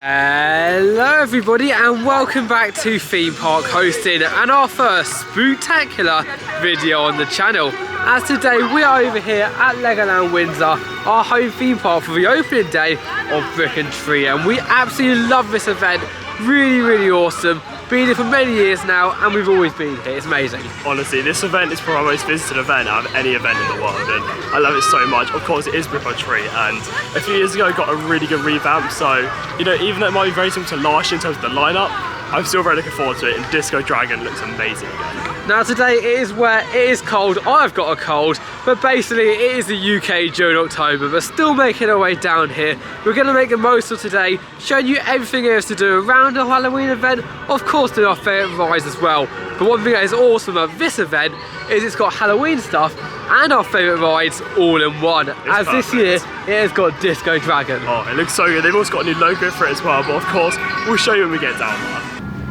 Hello everybody and welcome back to Theme Park Coastin and our first spooktacular video on the channel. As today we are over here at Legoland Windsor, our home theme park for the opening day of Brick and Tree, and we absolutely love this event. Really awesome. Been here for many years now and we've always been here. It's amazing. Honestly, this event is probably our most visited event out of any event in the world, and I love it so much. Of course, it is Brick or Tree, and a few years ago it got a really good revamp, so you know, even though it might be very similar to last year in terms of the lineup, I'm still very looking forward to it, and Disco Dragon looks amazing again. Now today it is where it is cold. I've got a cold, but basically it is the UK during October, but still making our way down here. We're going to make the most of today, showing you everything there is to do around the Halloween event, of course doing our favourite rides as well. But one thing that is awesome about this event is it's got Halloween stuff and our favourite rides all in one. As this year it has got Disco Dragon. Oh, it looks so good. They've also got a new logo for it as well, but of course we'll show you when we get down there.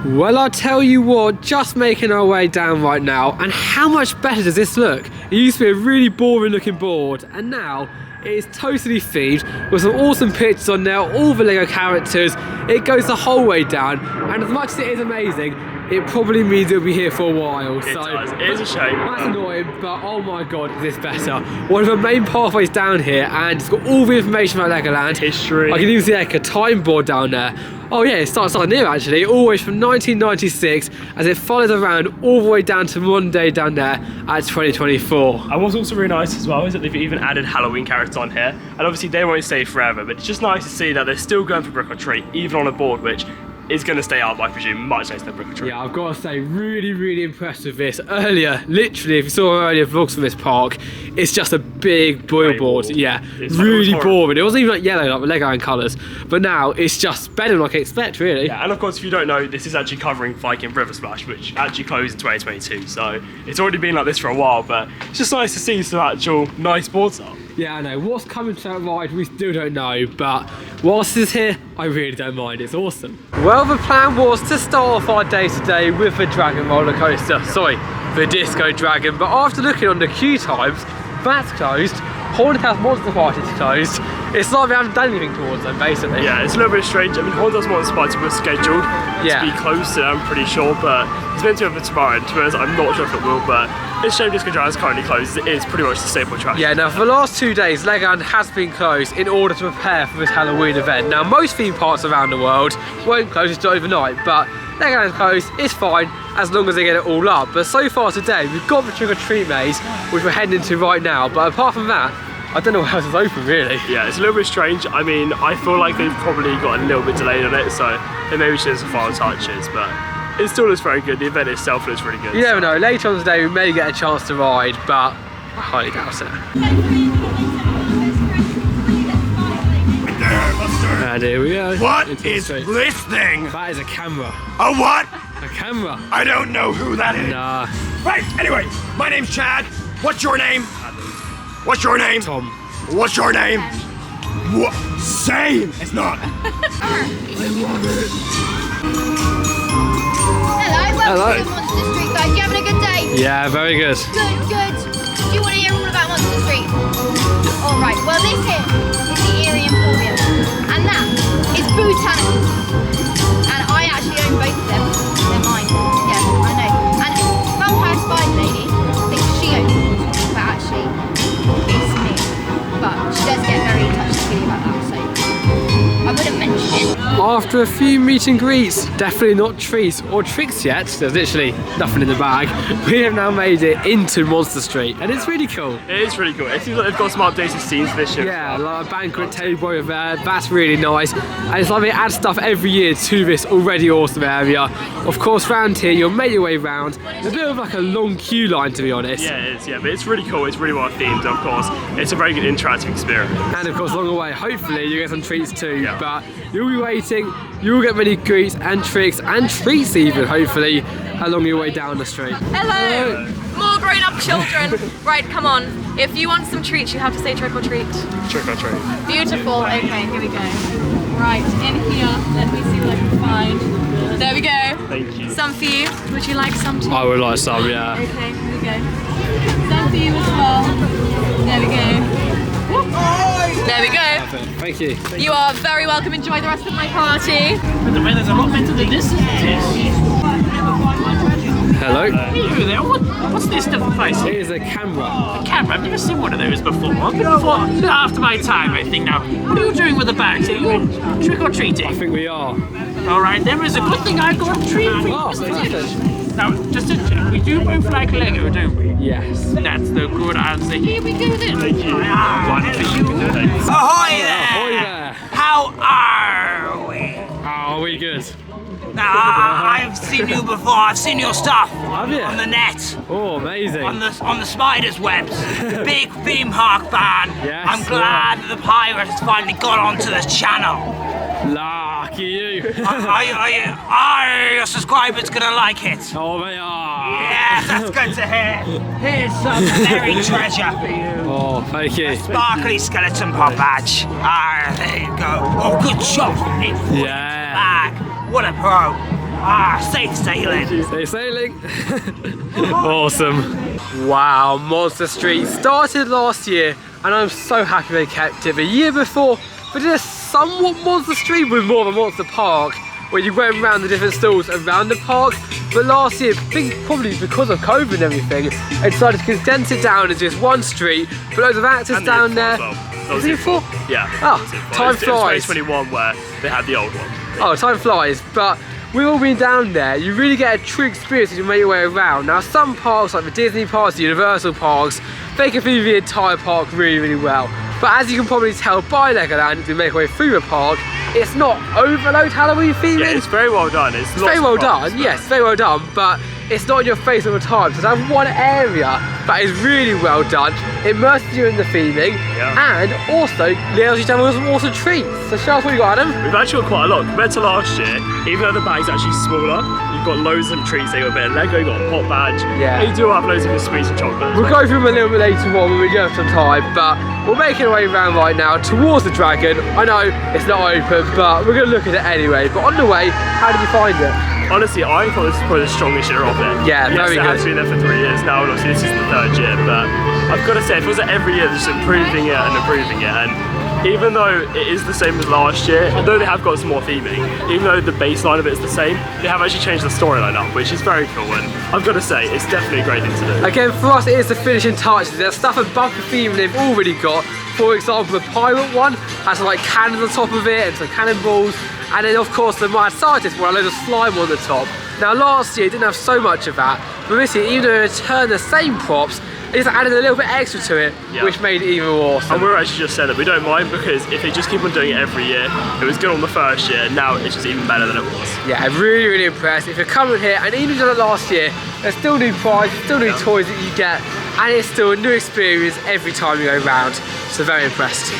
Well, I'll tell you what, just making our way down right now, and how much better does this look? It used to be a really boring looking board, and now it is totally themed with some awesome pictures on there, all the Lego characters. It goes the whole way down, and as much as it is amazing, it probably means it'll be here for a while. It does. It is a shame. That's annoying, but oh my god, is this better. One of the main pathways down here, and it's got all the information about Legoland. History. I can even see like a time board down there. Oh yeah, it starts on here actually, always from 1996, as it follows around all the way down to one day down there at 2024. And what's also really nice as well is that they've even added Halloween characters on here, and obviously they won't stay forever, but it's just nice to see that they're still going for Brick or Tree, even on a board which is going to stay up, I presume, much later than Brick or Tree. Yeah, I've got to say, really impressed with this. Earlier, literally, if you saw earlier vlogs from this park, it's just a big board. Yeah, really boring. It wasn't even like yellow, like the Legoland colours, but now it's just better than I can expect, really. Yeah, and of course, if you don't know, this is actually covering Viking River Splash, which actually closed in 2022, so it's already been like this for a while, but it's just nice to see some actual nice boards up. Yeah, I know. What's coming to that ride, we still don't know, but whilst it's here, I really don't mind. It's awesome. Well, the plan was to start off our day today with the Dragon roller coaster. Sorry, the Disco Dragon. But after looking on the queue times, that's closed. Haunted House Monster Party is closed. It's like we haven't done anything towards them, basically. Yeah, it's a little bit strange. I mean, Haunted House Monster Party was scheduled to be closed today, I'm pretty sure, but it's meant to be for tomorrow, and to be honest, I'm not sure if it will, but it's a shame Disco Dragon is currently closed. It is pretty much the staple attraction. Yeah, now for the last 2 days, Legoland has been closed in order to prepare for this Halloween event. Now, most theme parks around the world won't close until overnight, but Legoland's closed, it's fine, as long as they get it all up. But so far today, we've got the Trick or Treat maze, which we're heading into right now, but apart from that, I don't know what else is open, really. Yeah, it's a little bit strange. I mean, I feel like they've probably got a little bit delayed on it, so they maybe should have some final touches, but it still looks very good. The event itself looks really good. You never know, later on today we may get a chance to ride, but I highly doubt it. And here we go. What is this thing? That is a camera. A what? A camera. I don't know who that is. Nah. Right, anyway, my name's Chad. What's your name? What's your name? Tom. What's your name? What? Same. It's not. Hello, welcome to Monster Street, guys. You having a good day? Yeah, very good. Good. Do you want to hear all about Monster Street? Alright, well this here is the Eerie Emporium, and that is Botanical. And I actually own both of them. They're mine. Yeah, I know. And Vampire Spider Lady thinks she owns them, but actually it's me. But she does get very touchy about that, so I wouldn't mention it. After a few meet and greets, definitely not treats or tricks yet, there's literally nothing in the bag, we have now made it into Monster Street, and it's really cool. It is really cool. It seems like they've got some updated scenes this year. Yeah, like a banquet table over there, that's really nice. And it's like they add stuff every year to this already awesome area. Of course, round here, you'll make your way round. It's a bit of like a long queue line, to be honest. Yeah, it is, yeah, but it's really cool. It's really well themed, of course. It's a very good interactive experience. And of course, along the way, hopefully you get some treats too, but you'll be waiting, you'll get many greets and tricks and treats even, hopefully, along your way down the street. Hello! More grown-up children. Right, come on. If you want some treats, you have to say trick or treat. Trick or treat. Beautiful. Okay, here we go. Right, in here. Let me see what I can find. There we go. Thank you. Some for you. Would you like some too? I would like some, yeah. Okay, here we go. Some for you as well. There we go. There we go. Thank you. You are very welcome. Enjoy the rest of my party. But the weather's a lot better than this, isn't it? Hello. Hey there, what's this different place? It is a camera. A camera? I've never seen one of those before. I've been before after my time, I think now. What are you doing with the bags? Are you trick or treating? I think we are. Alright, there is a good thing I've got a treat for you. Oh, fantastic. Now, just to check, we do both like Lego, don't we? Yes. That's the good answer. Here we go then. Thank you. One for you. Ahoy there! Ahoy there. How are we? Oh, we good. Now, I've seen you before. I've seen your stuff Have you? on the net, Oh, amazing. on the spiders' webs. Big theme park fan. Yes, I'm glad that the pirate has finally got onto the channel. Lucky you. Are your subscribers gonna like it? Oh, they are. Yes, that's good to hear. Here's some buried treasure for you. Oh, thank you. Sparkly skeleton pop badge. Ah, there you go. Oh, good shot. Yeah. Bag. What a pro. Ah, safe sailing. Stay sailing. Awesome. Wow, Monster Street started last year, and I'm so happy they kept it. The year before, they did a somewhat Monster Street with more of a Monster Park, where you went around the different stalls around the park. But last year, I think probably because of COVID and everything, they decided to condense it down into just one street, put loads of actors down there. Was it before? Yeah. Oh, time It was flies. 2021 where they had the old one. Oh, time flies, but we've all been down there. You really get a true experience as you make your way around. Now, some parks, like the Disney parks, the Universal parks, they can feed the entire park really, really well. But as you can probably tell by Legoland, as we make our way through the park, it's not overload Halloween theming. Yeah, it's very well done. It's very well done, yes, very well done, but it's not in your face all the time. So there's one area that is really well done, immerses you in the theming, and also allows you to have some awesome treats. So show us what you got, Adam. We've actually got quite a lot compared to last year. Even though the bag's actually smaller, you've got loads of treats. You've got a bit of Lego, you've got a pop badge. Yeah. And you do have loads of sweets and chocolate. We'll go through them a little bit later on when we do have some time, but we're making our way around right now towards the dragon. I know it's not open, but we're going to look at it anyway. But on the way, how did you find it? Honestly, I thought this was probably the strongest year of it. Yeah, very it good. has been there for 3 years now, and obviously this is the 3rd year, but I've got to say, it feels like every year they're just improving it and improving it, and even though it is the same as last year, though they have got some more theming, even though the baseline of it is the same, they have actually changed the storyline up, which is very cool, and I've got to say, it's definitely a great thing to do. Again, for us, it is the finishing touches. There's stuff above the theme they've already got. For example, the pirate one has some like cannons on top of it and some cannonballs, and then of course the mad scientist one has a load of slime on the top. Now last year it didn't have so much of that, but this year, even though they returned the same props, they just added a little bit extra to it, which made it even more awesome. And we're actually just saying that we don't mind, because if they just keep on doing it every year, it was good on the first year, now it's just even better than it was. Yeah, I'm really, really impressed. If you're coming here, and even if you did it last year, there's still new prizes, still new toys that you get, and it's still a new experience every time you go round. So very impressed.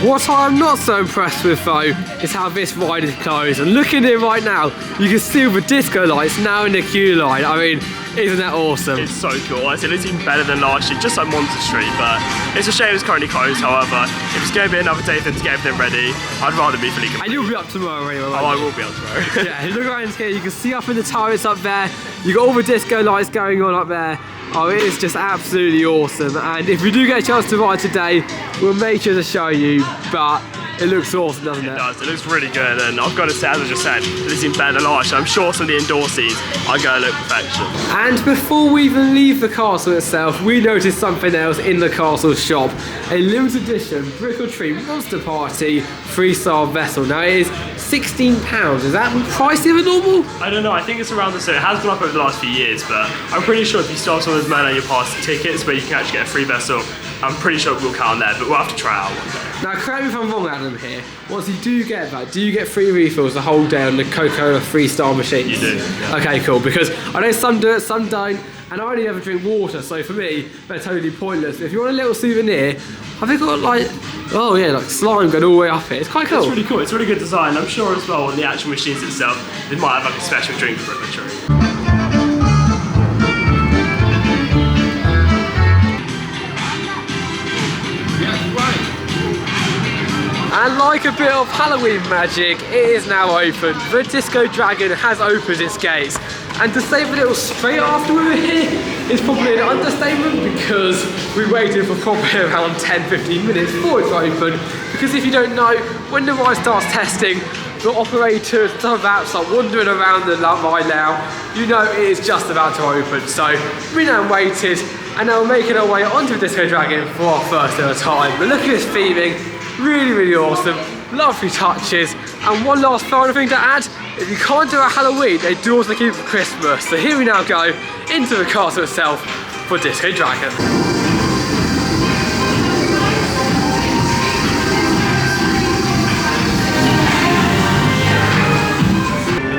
What I'm not so impressed with though is how this ride is closed. And looking here right now, you can see all the disco lights now in the queue line. I mean, isn't that awesome? It's so cool. I said it's even better than last year, just like Monster Street, but it's a shame it's currently closed. However, if it's going to be another day for them to get everything ready, I'd rather be fully complete. And you'll be up tomorrow anyway, Oh, I will be up tomorrow. Yeah, you look around here, you can see up in the turrets up there, you got all the disco lights going on up there. Oh, it is just absolutely awesome, and if we do get a chance to ride today, we'll make sure to show you, but it looks awesome, doesn't it? It does, it looks really good, and I've got to say, as I just said, it's even better than last year. I'm sure some of the endorsees are going to look perfection. And before we even leave the castle itself, we noticed something else in the castle shop. A limited edition Brick or Treat Monster Party 3-star vessel. Now it is £16. Is that pricier than normal? I don't know, I think it's around the same. It has gone up over the last few years, but I'm pretty sure if you start some of those Man on Your Pass tickets where you can actually get a free vessel, I'm pretty sure it will count there, but we'll have to try it out one day. Now correct me if I'm wrong, Adam, here. Once you do get that, do you get free refills the whole day on the Coca-Cola 3-star machines? You do. Yeah. Okay, cool, because I know some do it, some don't, and I only ever drink water, so for me, they're totally pointless. But if you want a little souvenir, have they got like, oh yeah, like slime going all the way up it. It's quite cool. It's really cool, it's really good design. I'm sure as well on the actual machines itself, they might have like a special drink for Brick or Treat. And like a bit of Halloween magic, it is now open. The Disco Dragon has opened its gates. And to say that it was straight after we were here is probably an understatement, because we waited for probably around 10-15 minutes for it to open. Because if you don't know, when the ride starts testing, the operators and stuff like that start wandering around the ride now, you know it is just about to open. So we now waited, and now we're making our way onto Disco Dragon for our first ever time. But look at this theming, really, really awesome, lovely touches. And one last final thing to add, if you can't do a Halloween, they do also keep it for Christmas. So here we now go into the castle itself for Disco Dragon.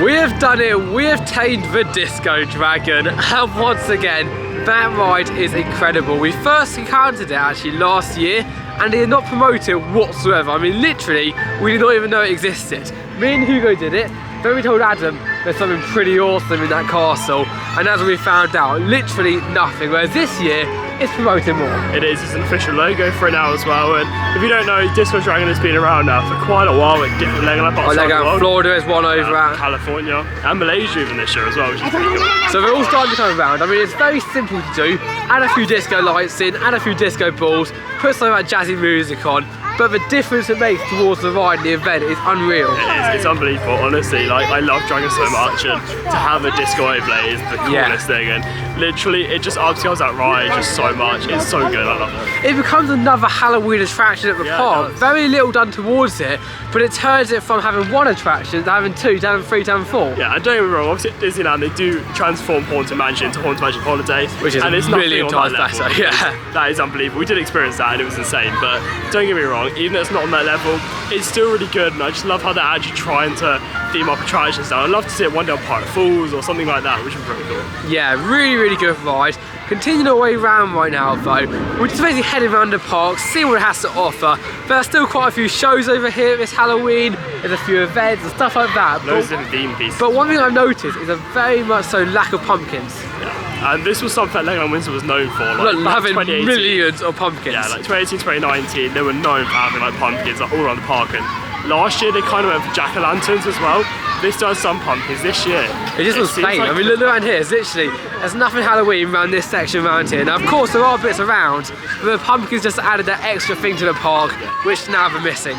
We have done it, we have tamed the Disco Dragon, and once again, that ride is incredible. We first encountered it actually last year, and they did not promote it whatsoever. I mean, literally, we did not even know it existed. Me and Hugo did it, then we told Adam there's something pretty awesome in that castle, and as we found out, literally nothing, whereas this year, it's promoting more. It is, it's an official logo for it now as well, and if you don't know, Disco Dragon has been around now for quite a while at different Legoland parts around the world. Florida is one over at California, and Malaysia even this year as well, which is pretty cool. So they're all starting to come around. I mean, it's very simple to do. Add a few disco lights in, add a few disco balls, put some of that jazzy music on, but the difference it makes towards the ride and the event is unreal. It is, it's unbelievable, honestly. Like, I love Dragon so much, and to have a disco overlay is the coolest thing, and literally it just upscales that ride just so much. It's so good, I love it. It becomes another Halloween attraction at the park. Very little done towards it, but it turns it from having one attraction to having two, to having three, to having four. Yeah, and don't get me wrong, obviously at Disneyland they do transform Haunted Mansion into Haunted Mansion Holidays, which is and it's a million times better. Yeah, that is unbelievable. We did experience that and it was insane, but don't get me wrong, even though it's not on that level, it's still really good, and I just love how they're actually trying to theme up attractions now. I'd love to see it one day on Pirate Falls or something like that, which would be really cool. Yeah, really, really good ride. Continuing our way around right now though, we're just basically heading around the park, seeing what it has to offer. There are still quite a few shows over here this Halloween, there's a few events and stuff like that. Loads of different theme pieces. But one thing I've noticed is a very much so lack of pumpkins. Yeah, and this was something that Legoland Windsor was known for. Like having millions of pumpkins. Yeah, like 2018, 2019, they were known for having like pumpkins like all around the park. And last year they kind of went for jack-o'-lanterns as well. This does some pumpkins. This year it just was plain. Like, I mean, look around here. It's literally, there's nothing Halloween around this section around here. Now, of course, there are bits around, but the pumpkins just added that extra thing to the park, which now we're missing.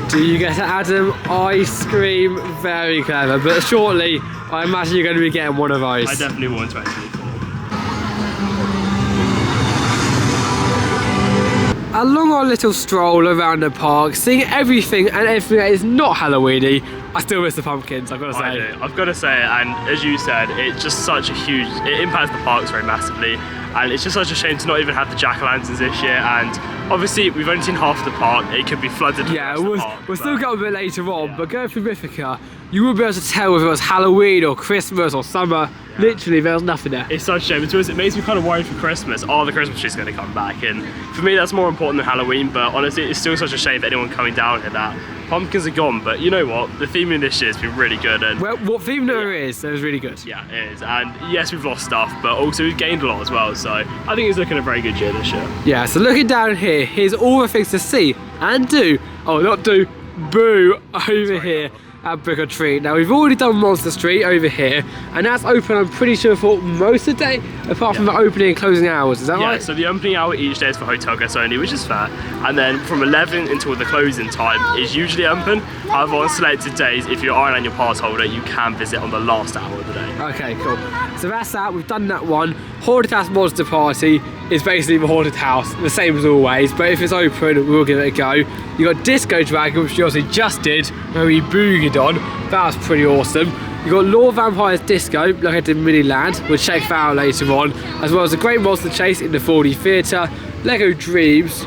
Do you get it, Adam? Ice cream, very clever. But shortly, I imagine you're going to be getting one of those. I definitely want to actually. Along our little stroll around the park, seeing everything and everything that is not Halloweeny, I still miss the pumpkins, I've got to say. I do. I've got to say, and as you said, it's just such a huge, it impacts the parks very massively, and it's just such a shame to not even have the jack-o'-lanterns this year, and obviously we've only seen half the park, it could be flooded. Yeah, we'll still go a bit later on, but going through Mythica, you will be able to tell if it was Halloween or Christmas or summer. Literally, there was nothing there. It's such a shame. It makes me kind of worried for Christmas. Are the Christmas trees going to come back? And for me, that's more important than Halloween. But honestly, it's still such a shame for anyone coming down here that pumpkins are gone. But you know what? The theming this year has been really good. And well, what theme there is, it was really good. Yeah, it is. And yes, we've lost stuff, but also we've gained a lot as well. So I think it's looking a very good year this year. Yeah. So looking down here, here's all the things to see and do. Oh, not do, boo over here at Brick or Treat. Now we've already done Monster Street over here, and that's open, I'm pretty sure, for most of the day, apart from the opening and closing hours, is that right? Yeah, so the opening hour each day is for hotel guests only, which is fair, and then from 11 until the closing time is usually open. However, on selected days, if you're an annual pass holder, you can visit on the last hour of the day. Okay, cool. So that's that, we've done that one. Haunted House Monster Party is basically the haunted house, the same as always, but if it's open, we'll give it a go. You got Disco Dragon, which you obviously just did, where we boogied on. That was pretty awesome. You got Lord Vampire's Disco, like I did Miniland. We'll check that out later on, as well as the Great Monster Chase in the 4D Theatre, Lego Dreams.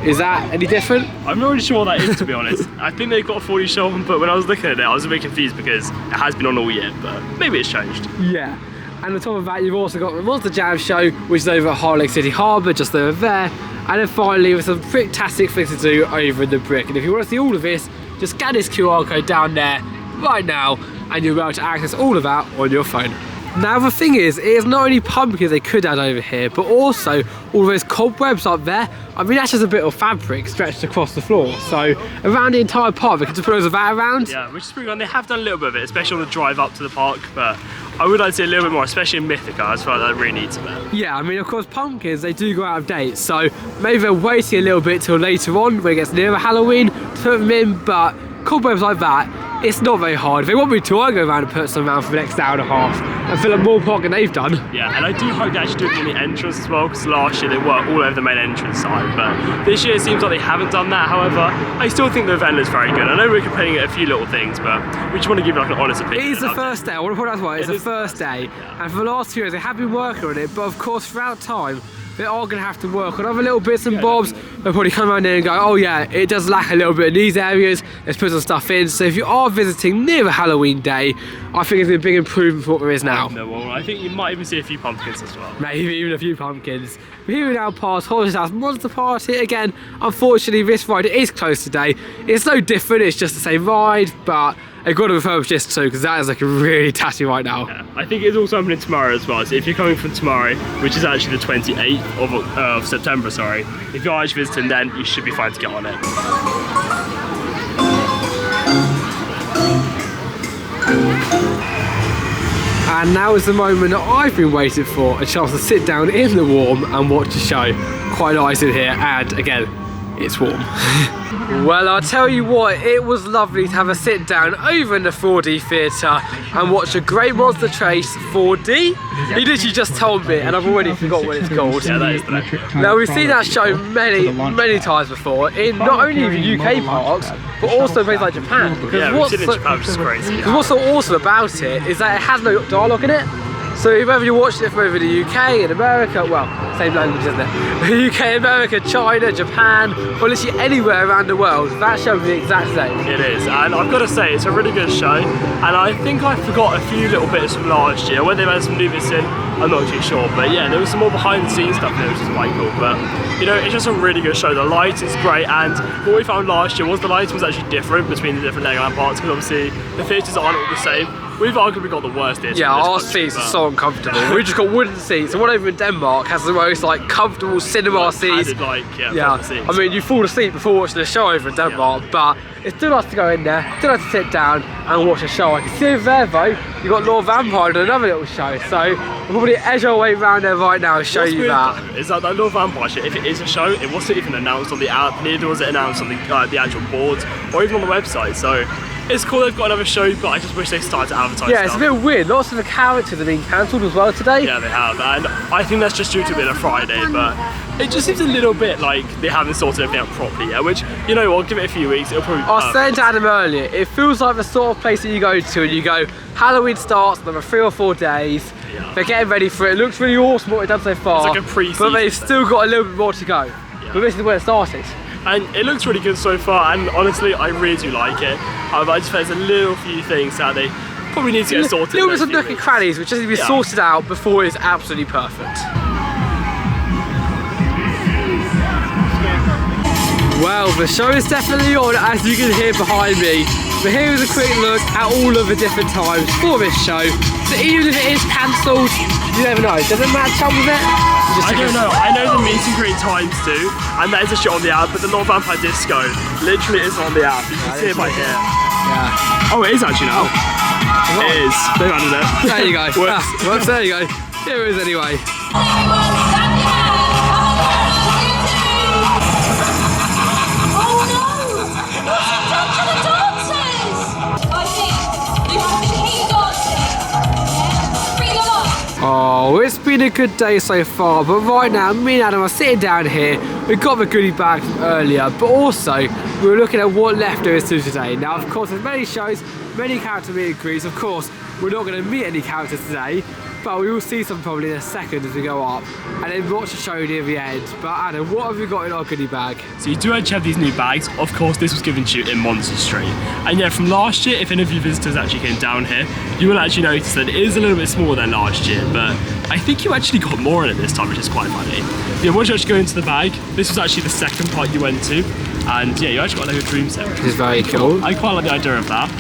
Is that any different? I'm not really sure what that is, to be honest. I think they've got a 4D show on, but when I was looking at it, I was a bit confused because it has been on all year, but maybe it's changed. Yeah. And on top of that, you've also got the Monster Jam Show, which is over at Heart Lake City Harbour, just over there. And then finally, with some fantastic things to do over in the Brick. And if you want to see all of this, just scan this QR code down there right now, and you'll be able to access all of that on your phone. Now the thing is, it is not only pumpkins they could add over here, but also all those cobwebs up there. I mean, that's just a bit of fabric stretched across the floor. So around the entire park, they can just put loads of that around. Yeah, which is pretty good. They have done a little bit of it, especially on the drive up to the park, but I would like to see a little bit more, especially in Mythica. I feel like that really needs a bit. Yeah, I mean, of course, pumpkins, they do go out of date, so maybe they're waiting a little bit till later on when it gets nearer Halloween to put them in, but cobwebs like that, it's not very hard. If they want me to, I'll go around and put some around for the next hour and a half and fill up more park than they've done. Yeah, and I do hope they actually do it in the entrance as well, because last year they were all over the main entrance side, but this year it seems like they haven't done that. However, I still think the event is very good. I know we're complaining at a few little things, but we just want to give like an honest opinion. It is the first day, I want to put that right, it's the first day, and for the last 2 years they have been working on it, but of course throughout time, they are going to have to work on other little bits and bobs. They'll probably come around there and go, oh yeah, it does lack a little bit in these areas, let's put some stuff in. So if you are visiting near a Halloween day, I think it's a big improvement for what there is now. Well, I think you might even see a few pumpkins as well. Maybe even a few pumpkins. We're here now past Horse's House Monster Party again. Unfortunately, this ride is closed today. It's no different, it's just the same ride, but I've got to refurbish this too, because that is looking really tatty right now. Yeah, I think it's also opening tomorrow as well. So if you're coming from tomorrow, which is actually the 28th of September, sorry, if you're actually visiting then, you should be fine to get on it. And now is the moment that I've been waiting for, a chance to sit down in the warm and watch the show. Quite nice in here, and again, it's warm. Well, I'll tell you what, it was lovely to have a sit down over in the 4D theatre and watch a great Monster Trace 4D. He literally just told me and I've already forgot what it's called. Yeah, that is the name. Now, we've seen that show many times before in not only the UK parks, but also places like Japan. Because yeah, we've seen it in Japan, which is crazy. Because what's so awesome about it is that it has no dialogue in it. So whether you're watching it from over the UK and America, well, same language, isn't it? UK, America, China, Japan, or literally anywhere around the world, that show is the exact same. It is, and I've got to say, it's a really good show, and I think I forgot a few little bits from last year. When they had some new bits in, I'm not too sure, but yeah, there was some more behind the scenes stuff there, which is quite cool, but you know, it's just a really good show. The light is great, and what we found last year was the lighting was actually different between the different Legoland parks, because obviously the theatres aren't all the same. We've arguably got the worst theatre. Yeah, our seats are so uncomfortable. We just got wooden seats. The one over in Denmark has the most like comfortable cinema seats. Yeah. I mean, you fall asleep before watching the show over in Denmark, but it's still nice to go in there, still nice to sit down and watch a show. I can see over there though, you've got Lord Vampire and another little show, so we'll probably edge our way around there right now and show you that. Though, is that Lord Vampire shit, if it is a show, it wasn't even announced on the app, neither was it announced on the actual boards or even on the website, so it's cool they've got another show, but I just wish they started to advertise Yeah, it's a bit weird. Lots of the characters have been cancelled as well today. Yeah, they have, and I think that's just due to being a Friday, but it just seems a little bit like they haven't sorted everything out properly yet, which, you know what, give it a few weeks, it'll probably... I was saying to Adam earlier, it feels like the sort of place that you go to and you go, Halloween starts, another 3 or 4 days, they're getting ready for it, it looks really awesome what they've done so far, it's like a pre-season, but they've still got a little bit more to go. Yeah. But this is where it started. And it looks really good so far, and honestly, I really do like it. But I just feel there's a little few things that they probably need to get sorted. Little bits of nook and crannies, which just need to be sorted out before it's absolutely perfect. Well, the show is definitely on, as you can hear behind me. But here is a quick look at all of the different times for this show. So even if it is cancelled, you never know. Does it match up with it? I don't know. I know the meet and greet times do, and that is a shot on the app, but the Lord Vampire Disco literally isn't on the app. You can see it by here. Yeah. Oh, it is actually now. It is. They've added it. There you go. Whoops, there you go. Here it is anyway. Oh, it's been a good day so far, but right now me and Adam are sitting down here. We got the goodie bag from earlier, but also we're looking at what left there is to do today. Now, of course, there's many shows, many character meet and greets. Of course, we're not going to meet any characters today, but we will see some probably in a second as we go up, and then watch the show near the end. But Adam, what have we got in our goodie bag? So you do actually have these new bags. Of course, this was given to you in Monster Street. And yeah, from last year, if any of you visitors actually came down here, you will actually notice that it is a little bit smaller than last year, but I think you actually got more in it this time, which is quite funny. Yeah, once you actually go into the bag, this was actually the second part you went to, and yeah, you actually got like a dream set. Which is very cool. I quite like the idea of that.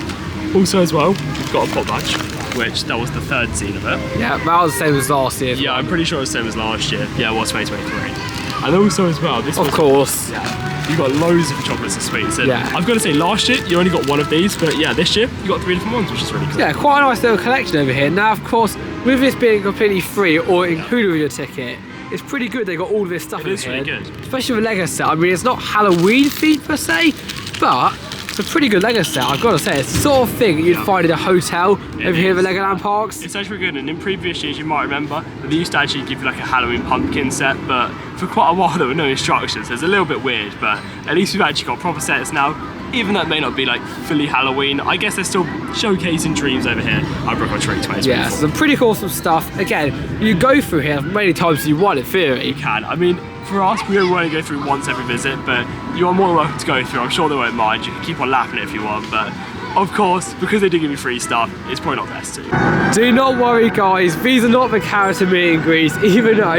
Also as well, you've got a pop badge. which that was the third scene of it. Yeah, that was the same as last year. Yeah, I'm pretty sure it's the same as last year. Yeah, it was 2023. And also as well, this of course. Yeah, you got loads of chocolates and sweets. And yeah. I've got to say, last year you only got one of these, but yeah, this year you got 3 different ones, which is really cool. Yeah, quite a nice little collection over here. Now, of course, with this being completely free or included with your ticket, it's pretty good they got all this stuff in here. It is really good. Especially with a Lego set. I mean, it's not Halloween themed per se, but it's a pretty good Lego set, I've got to say. It's the sort of thing that you'd find in a hotel over here at the Legoland parks. It's actually good, and in previous years you might remember that they used to actually give you like a Halloween pumpkin set, but for quite a while there were no instructions. It's a little bit weird, but at least we've actually got proper sets now. Even though it may not be like fully Halloween, I guess they're still showcasing dreams over here at Brooklyn Treat 2024. Yeah, some pretty awesome stuff. Again, you go through here as many times as you want in theory. You can. I mean, for us, we only want to go through once every visit, but you are more than welcome to go through. I'm sure they won't mind. You can keep on lapping it if you want, but of course, because they do give you free stuff, it's probably not best to. Do not worry, guys. These are not the character meet and greets, even though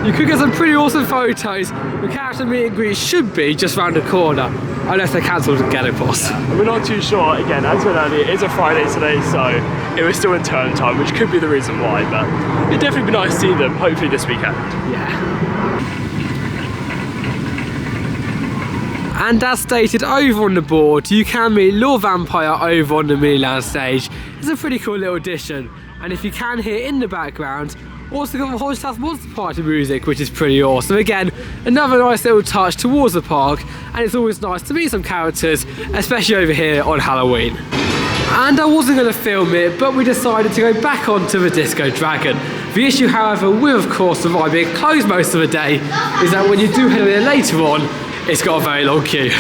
you could get some pretty awesome photos. The character meet and greet should be just round the corner, unless they cancelled again, of course. We're not too sure. Again, as we earlier, it is a Friday today, so it was still in term time, which could be the reason why, but it'd definitely be nice to see them, hopefully this weekend. Yeah. And as stated over on the board, you can meet Lord Vampire over on the Miniland stage. It's a pretty cool little addition. And if you can hear in the background, also got the Haunted House Monster Party music, which is pretty awesome. Again, another nice little touch towards the park, and it's always nice to meet some characters, especially over here on Halloween. And I wasn't going to film it, but we decided to go back onto the Disco Dragon. The issue, however, with of course the ride being closed most of the day, is that when you do head in later on, it's got a very long queue.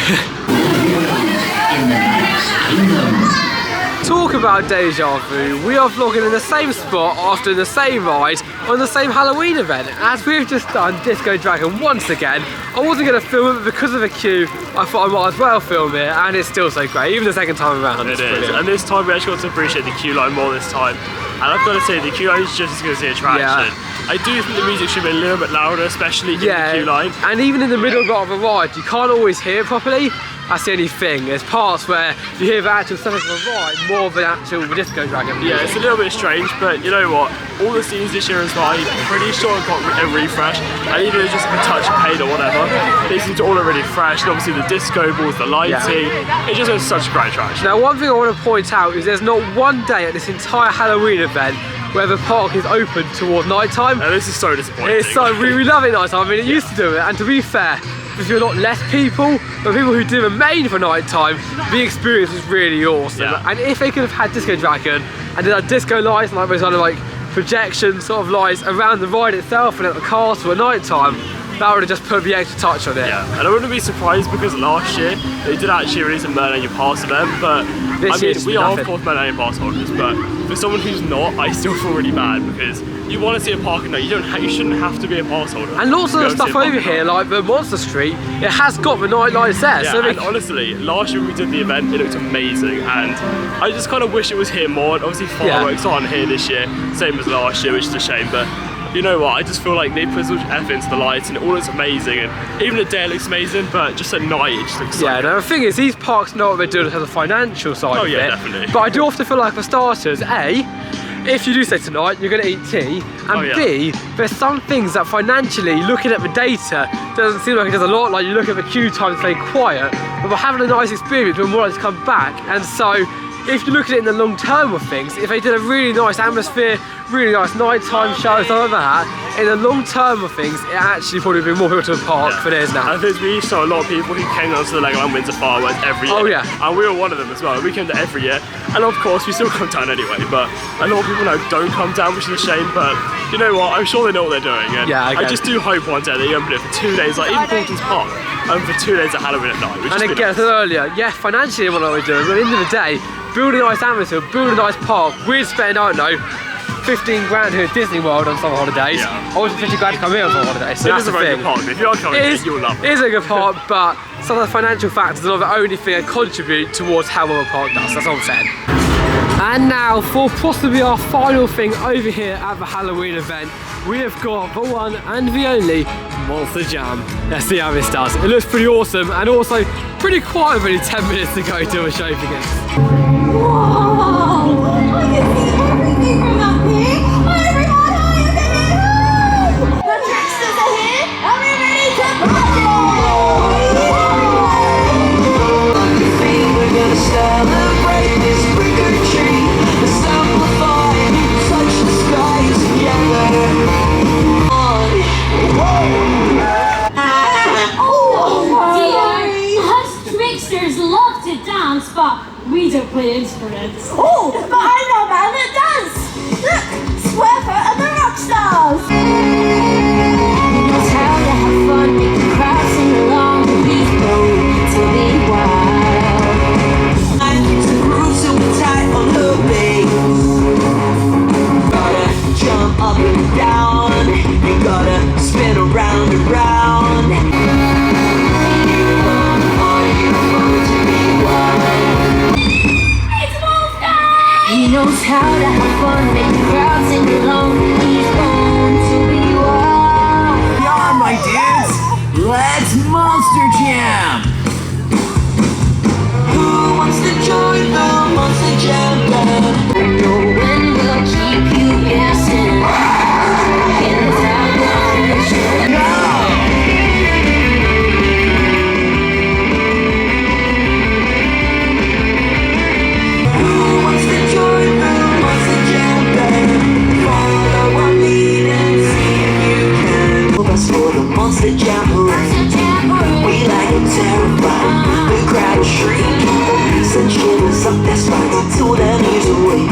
Talk about deja vu, we are vlogging in the same spot after the same ride on the same Halloween event. As we've just done Disco Dragon once again, I wasn't going to film it, but because of the queue, I thought I might as well film it, and it's still so great, even the second time around. It is, and this time we actually got to appreciate the queue line more this time. And I've got to say, the queue line is just as good as the attraction. Yeah. I do think the music should be a little bit louder, especially in the queue line. And even in the middle of a ride, you can't always hear it properly. That's the only thing. There's parts where you hear the actual sound of the ride more than actual Disco Dragon music. Yeah, it's a little bit strange, but you know what? All the scenes this year as well, I'm pretty sure I've got a refresh. And even if it's just a touch of paint or whatever, they seem to all look really fresh. And obviously the disco balls, the lighting, it just has such a great attraction. Now, one thing I want to point out is there's not one day at this entire Halloween event where the park is open towards night time. And this is so disappointing. It's so, we love it night time. I mean, it used to do it, and to be fair, there's a lot less people, but people who do remain for night time, the experience was really awesome. Yeah. And if they could have had Disco Dragon and did like disco lights and like those kind of like projection sort of lights around the ride itself and at the castle at night time, that would have just put the extra touch on it. Yeah, and I wouldn't be surprised because last year they did actually release a Merlin Pass event, but this I mean, we are of course Merlin Pass holders, but for someone who's not, I still feel really bad because you want to see a park and you shouldn't have to be a pass holder. And lots of the stuff over here, like the Monster Street, it has got the night lights there. Yeah, so and honestly, last year when we did the event, it looked amazing, and I just kind of wish it was here more. And obviously fireworks aren't here this year, same as last year, which is a shame, but you know what, I just feel like they put so much effort into the lights and it all looks amazing, and even at day it looks amazing, but just at night it just looks so good. Now the thing is, these parks know what they're doing as a financial side of it. Definitely. But I do often feel like for starters, A, if you do stay tonight, you're going to eat tea, and B, there's some things that financially, looking at the data, doesn't seem like it does a lot. Like you look at the queue time, it's very quiet, but we're having a nice experience, we're more likely to come back. And so, if you look at it in the long term of things, if they did a really nice atmosphere, really nice nighttime show, stuff like that, in the long term of things, it actually probably bring more people to the park than it is now. And we saw a lot of people who came down to the Legoland Windsor fireworks every year. Oh yeah. And we were one of them as well. We came down every year. And of course, we still come down anyway, but a lot of people now don't come down, which is a shame, but you know what, I'm sure they know what they're doing. And I just do hope one day they open it for 2 days, like even Coastin's Park, for 2 days at Halloween at night. And again, I said earlier, yeah, financially what are we doing, but at the end of the day, build a nice atmosphere, build a nice park. We'd spend, I don't know, 15 grand here at Disney World on summer holidays. I wasn't 50 grand to come here on summer holidays, so that's the thing. Good park. If you are coming here, you'll love it. It is a good park, but some of the financial factors are not the only thing that contribute towards how well a park does, that's all I'm saying. And now, for possibly our final thing over here at the Halloween event, we have got the one and the only Monster Jam. Let's see how this does. It looks pretty awesome, and also pretty quiet, really 10 minutes to go till the show begins. Whoa! I can see everything! We don't play instruments. Oh, but I know a man that does! Look! Swerver and the Rockstars! He knows how to have fun, make the crowd sing along. He's known to be wild. It's a groove super tight on her bass. Gotta jump up and down. You gotta spin around and round. He knows how to have fun, make the crowd sing along. He's born to be wild. Yeah, my dudes, let's Monster Jam! Who wants to join the Monster Jam band? No one will keep you guessing. Hands out, no! Monster Jam, we like it terrifying. The crowd shrieking, send shivers up their spines until their knees are weak.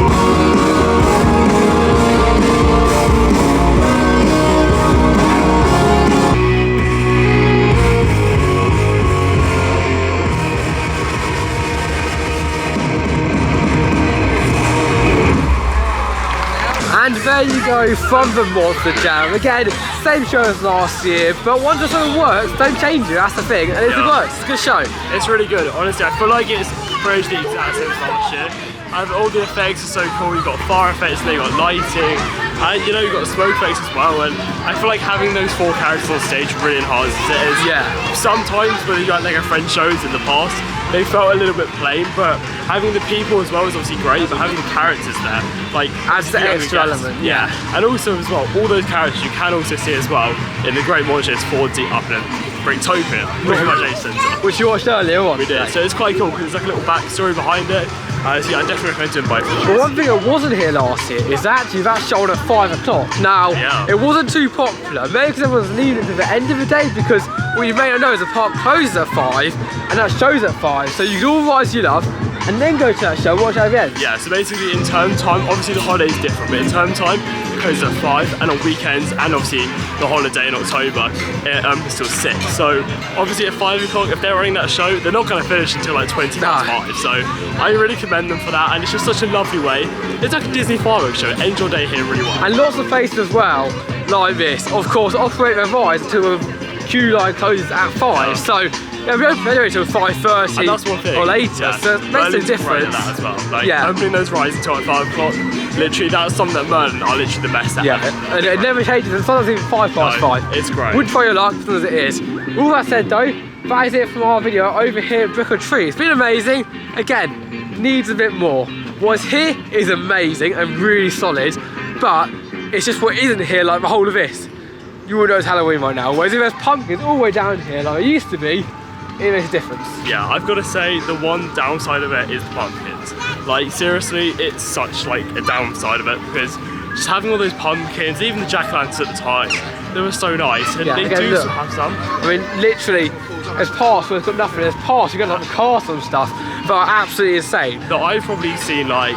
And there you go from the Monster Jam. Again, same show as last year, but once something works, don't change it, that's the thing. And it works, it's a good show. It's really good, honestly. I feel like it's pretty much the exact same as last year. And all the effects are so cool. You've got fire effects, then you've got lighting, and you know, you've got smoke effects as well. And I feel like having those 4 characters on stage really enhances it. Yeah. Sometimes when you got like a friend shows in the past, they felt a little bit plain, but having the people as well is obviously great, but having the characters there, like, adds the extra element. Yeah, and also as well, all those characters you can also see as well in the Great Monsters 4D up in Bricktopia, which you watched earlier on. We did, so it's quite cool because there's like a little backstory behind it. So yeah, I definitely recommend doing both. But one thing that wasn't here last year is actually that show at 5 o'clock. Now, it wasn't too popular, maybe because everyone's leaving to the end of the day, because what you may not know is the park closes at 5 and that show's at 5, so you can all rise you love and then go to that show and watch that at the end. Yeah, so basically in term time, obviously the holiday is different, but in term time it closes at 5, and on weekends and obviously the holiday in October it's till 6. So obviously at 5 o'clock, if they're running that show, they're not going to finish until like 20 past 5. So I really commend them for that, and it's just such a lovely way. It's like a Disney fireworks show. End your day here really well. And lots of places as well, like this, of course, operate their rides until the queue line closes at 5. So yeah, we open anyway until 5:30 or later, so it makes a difference. That as well. Like, opening those rides until 5 o'clock, literally that's something that Merlin are literally the best at. Yeah, and it never changes, and sometimes even 5 past 5. It's great. Wouldn't try your luck as it is. All that said though, that is it from our video over here at Brick or Tree. It's been amazing. Again, needs a bit more. What's here is amazing and really solid, but it's just what isn't here, like the whole of this. You will know it's Halloween right now, whereas if there's pumpkins all the way down here like it used to be, it makes a difference. Yeah, I've got to say the one downside of it is the pumpkins. Like seriously, it's such like a downside of it, because just having all those pumpkins, even the jack-o'-lanterns at the time, they were so nice, and they do still have some. I mean, literally, there's parts where it's got nothing, there's parts you've got like the castle and stuff that are absolutely insane. That I've probably seen like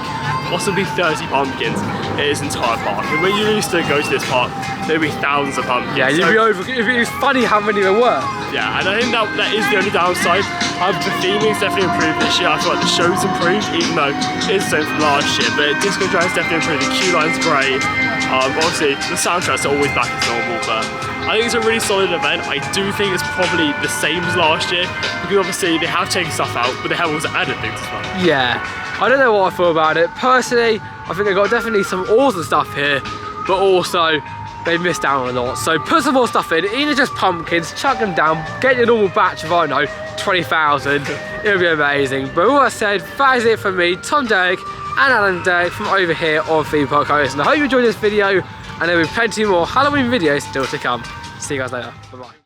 possibly 30 pumpkins in its entire park, and when you used to go to this park, there'd be thousands of pumpkins. Yeah, you'd be over. It was funny how many there were. Yeah, and I think that is the only downside. The theming's definitely improved this year. I feel like the show's improved, even though it's the same from last year. But Disco Drive's definitely improved. The queue line's great. Obviously, the soundtrack's always back as normal, but I think it's a really solid event. I do think it's probably the same as last year, because obviously they have taken stuff out, but they have also added things as well. Yeah, I don't know what I feel about it. Personally, I think they've got definitely some awesome stuff here, but also they missed out on a lot. So put some more stuff in, even just pumpkins, chuck them down, get your normal batch of, I don't know, 20,000. It'll be amazing. But all I said, that is it from me, Tom Derrick and Alan Derrick from over here on Theme Park Coastin. I hope you enjoyed this video, and there will be plenty more Halloween videos still to come. See you guys later. Bye bye.